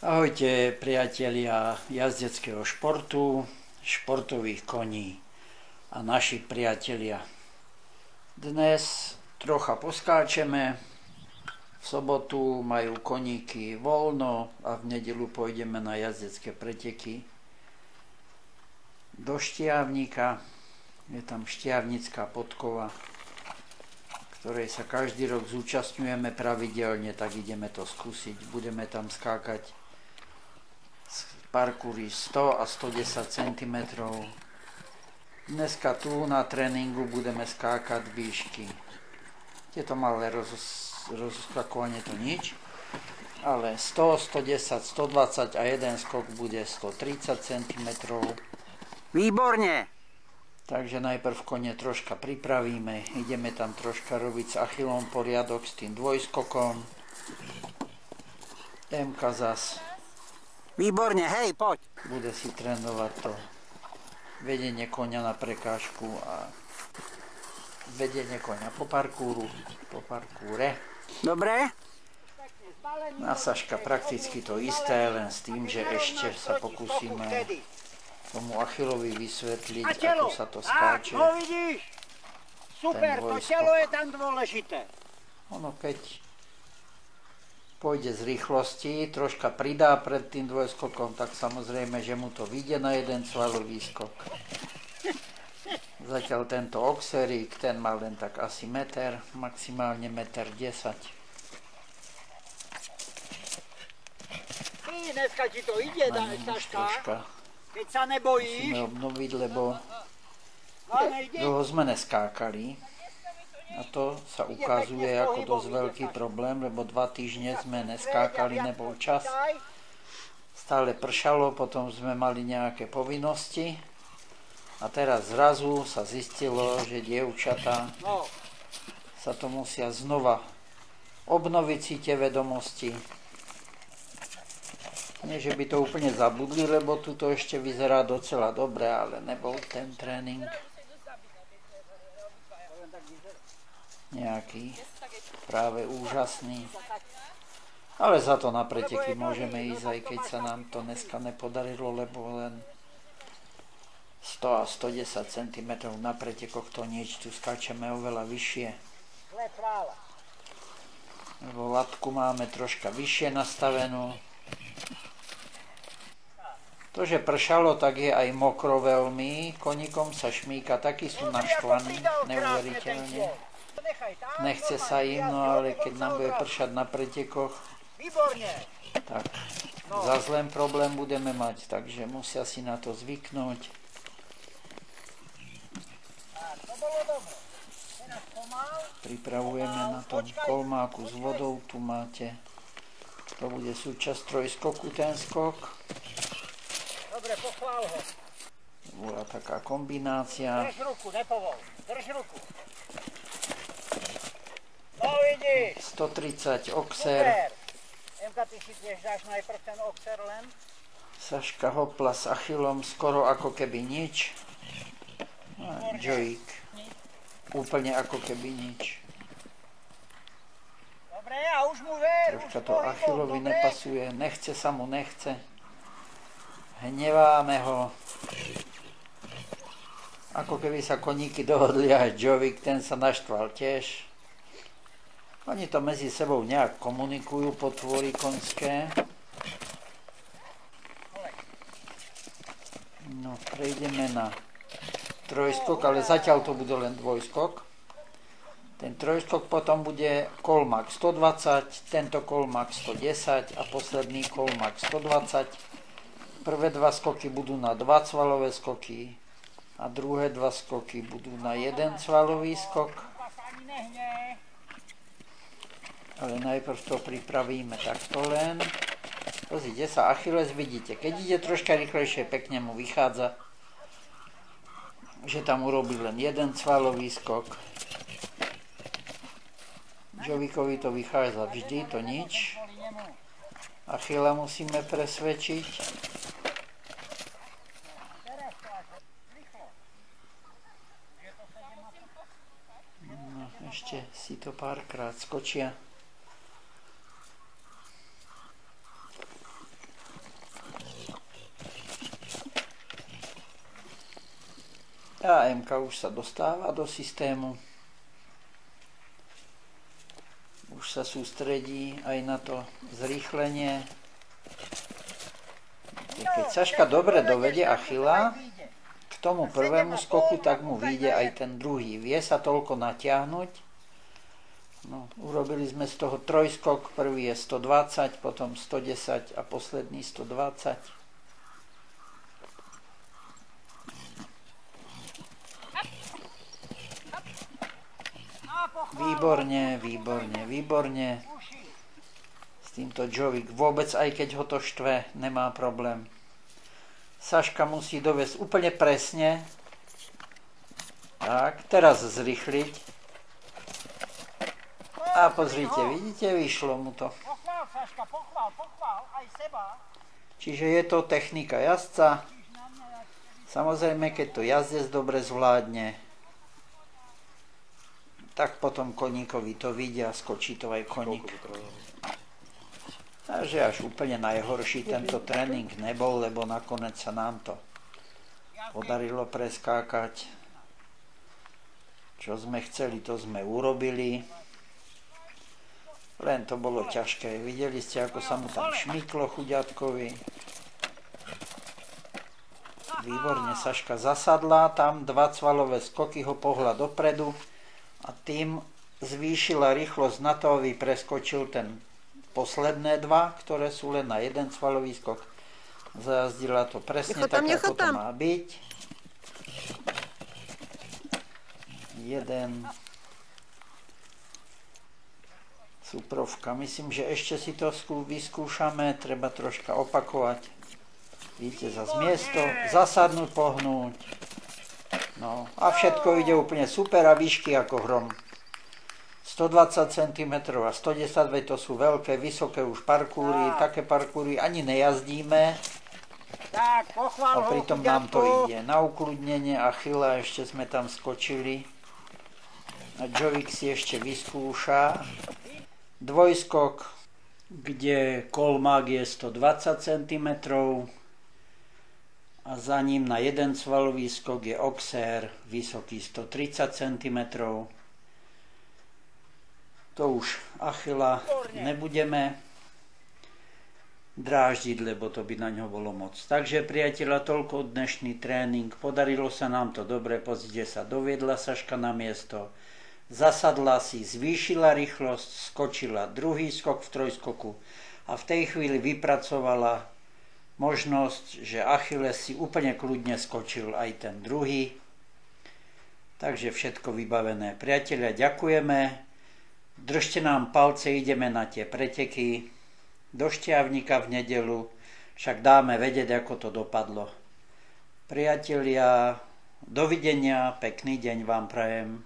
Ahojte priatelia jazdeckého športu, športových koní a naši priatelia. Dnes trocha poskáčeme, v sobotu majú koníky voľno a v nedeľu pôjdeme na jazdecké preteky do Štiavnika. Je tam Štiavnická podkova, ktorej sa každý rok zúčastňujeme pravidelne, tak ideme to skúsiť. Budeme tam skákať parkúry 100 a 110 cm. Dneska tu na tréningu budeme skákať výšky. Tieto malé rozskakovanie to nič, ale 100, 110, 120 a jeden skok bude 130 cm. Výborne! Takže najprv kone troška pripravíme, ideme tam troška robiť s Achillom poriadok s tým dvojskokom. Emka zas Výborne, hej, poď. bude si trénovať to vedenie koňa na prekážku a vedenie koňa po parkúre. Dobre? A Saška prakticky to isté, len s tým, že ešte sa pokúsime tomu Achillovi vysvetliť, ako sa to skáče. No vidíš? Super, to telo je tam dôležité. Ono keď pôjde z rýchlosti, troška pridá pred tým dvojskokom, tak samozrejme, že mu to vyjde na jeden svalový skok. Zatiaľ tento oxerík, ten má len tak asi meter, maximálne 1,10 m. Dneska ti to ide, Saška. Keď sa nebojíš. Musíme obnoviť, lebo dlho sme neskákali. A to sa ukazuje ako dosť veľký problém, lebo 2 týždne sme neskákali, nebol čas. Stále pršalo, potom sme mali nejaké povinnosti. A teraz zrazu sa zistilo, že dievčatá sa to musia znova obnoviť si tie vedomosti. Nie, že by to úplne zabudli, lebo tu to ešte vyzerá docela dobre, ale nebol ten tréning nejaký práve úžasný. Ale za to na preteky môžeme ísť, aj keď sa nám to dneska nepodarilo, lebo len 100 a 110 cm na pretekoch to nič, tu skáčeme oveľa vyššie. Lebo latku máme troška vyššie nastavenú. To, že pršalo, tak je aj mokro veľmi, koníkom sa šmíka, takí sú naštvaní, neuveriteľne. Nechce sa im, no ale keď nám bude pršať na pretekoch, tak zase len problém budeme mať, takže musia si na to zvyknúť. Pripravujeme na tom kolmáku s vodou, tu máte, to bude súčasť trojskoku ten skok. Dobre, pochvál ho. Bola taká kombinácia. Drž ruku, nepovol. Drž ruku. No vidíš. 130 oxer. Super. Emka, ty si tiež dáš najprv ten oxer len. Saška hopla s Achillom skoro ako keby nič. A Joik úplne ako keby nič. Dobre, a už mu ver. Troška to Achillovi nepasuje, nechce sa mu, nechce. Hneváme ho. Ako keby sa koníky dohodli a Joik, ten sa naštval tiež. Oni to medzi sebou nejak komunikujú, potvory konské. No, prejdeme na trojskok, ale zatiaľ to bude len dvojskok. Ten trojskok potom bude kolmak 120, tento kolmak 110 a posledný kolmak 120. Prvé 2 skoky budú na 2 svalové skoky a druhé 2 skoky budú na 1 svalový skok. Ale najprv to pripravíme takto len. Pozrite sa, Achilles vidíte, keď ide troška rýchlejšie, pekne mu vychádza, že tam urobí len 1 svalový skok. Jovikovi to vychádza vždy, to nič. Achilla musíme presvedčiť. No, ešte si to párkrát skočia. Tá M-ka už sa dostáva do systému. Už sa sústredí aj na to zrýchlenie. Keď Saška dobre dovede Achilla k tomu prvému skoku, tak mu vyjde aj ten druhý. Vie sa toľko natiahnuť. No, urobili sme z toho trojskok. Prvý je 120, potom 110 a posledný 120. Výborne, výborne, výborne. S týmto Jovík vôbec, aj keď ho to štve, nemá problém. Saška musí doviesť úplne presne. Tak, teraz zrýchliť. A pozrite, vidíte, vyšlo mu to. Pochvál, Saška, pochvál, aj seba. Čiže je to technika jazdca. Samozrejme, keď to jazdec dobre zvládne, tak potom koníkovi to vidia, skočí to aj koník. Takže až úplne najhorší tento tréning nebol, lebo nakoniec sa nám to podarilo preskákať. Čo sme chceli, to sme urobili. Len to bolo ťažké. Videli ste, ako sa mu tam šmyklo chuďatkovi. Výborne Saška zasadla, tam 2 cvalové skoky ho pohla dopredu. A tým zvýšila rýchlosť na to, aby preskočil ten posledné 2, ktoré sú len na 1 cvalový skok. Zajazdila to presne tak, ako to má byť. 1 súprovka. Myslím, že ešte si to vyskúšame. Treba troška opakovať. Vidíte, zase miesto, zasadnúť, pohnúť. No a všetko ide úplne super a výšky ako hrom. 120 cm a 110 to sú veľké, vysoké už parkúry. Také parkúry ani nejazdíme. Tak, pochvál A pritom nám to ide. Na ukludnenie Achilla ešte sme tam skočili. A Jovík si ešte vyskúša. Dvojskok, kde kolmák je 120 cm. A za ním na 1 cvalový skok je oxér, vysoký 130 cm. To už Achilla nebudeme dráždiť, lebo to by na ňo bolo moc. Takže priatelia, toľko dnešný tréning. Podarilo sa nám to dobre, pozrite sa, doviedla Saška na miesto. Zasadla si, zvýšila rýchlosť, skočila druhý skok v trojskoku a v tej chvíli vypracovala možnosť, že Achilles si úplne kľudne skočil aj ten druhý. Takže všetko vybavené. Priatelia, ďakujeme. Držte nám palce, ideme na tie preteky do Štiavnika v nedeľu. Však dáme vedieť, ako to dopadlo. Priatelia, dovidenia, pekný deň vám prajem.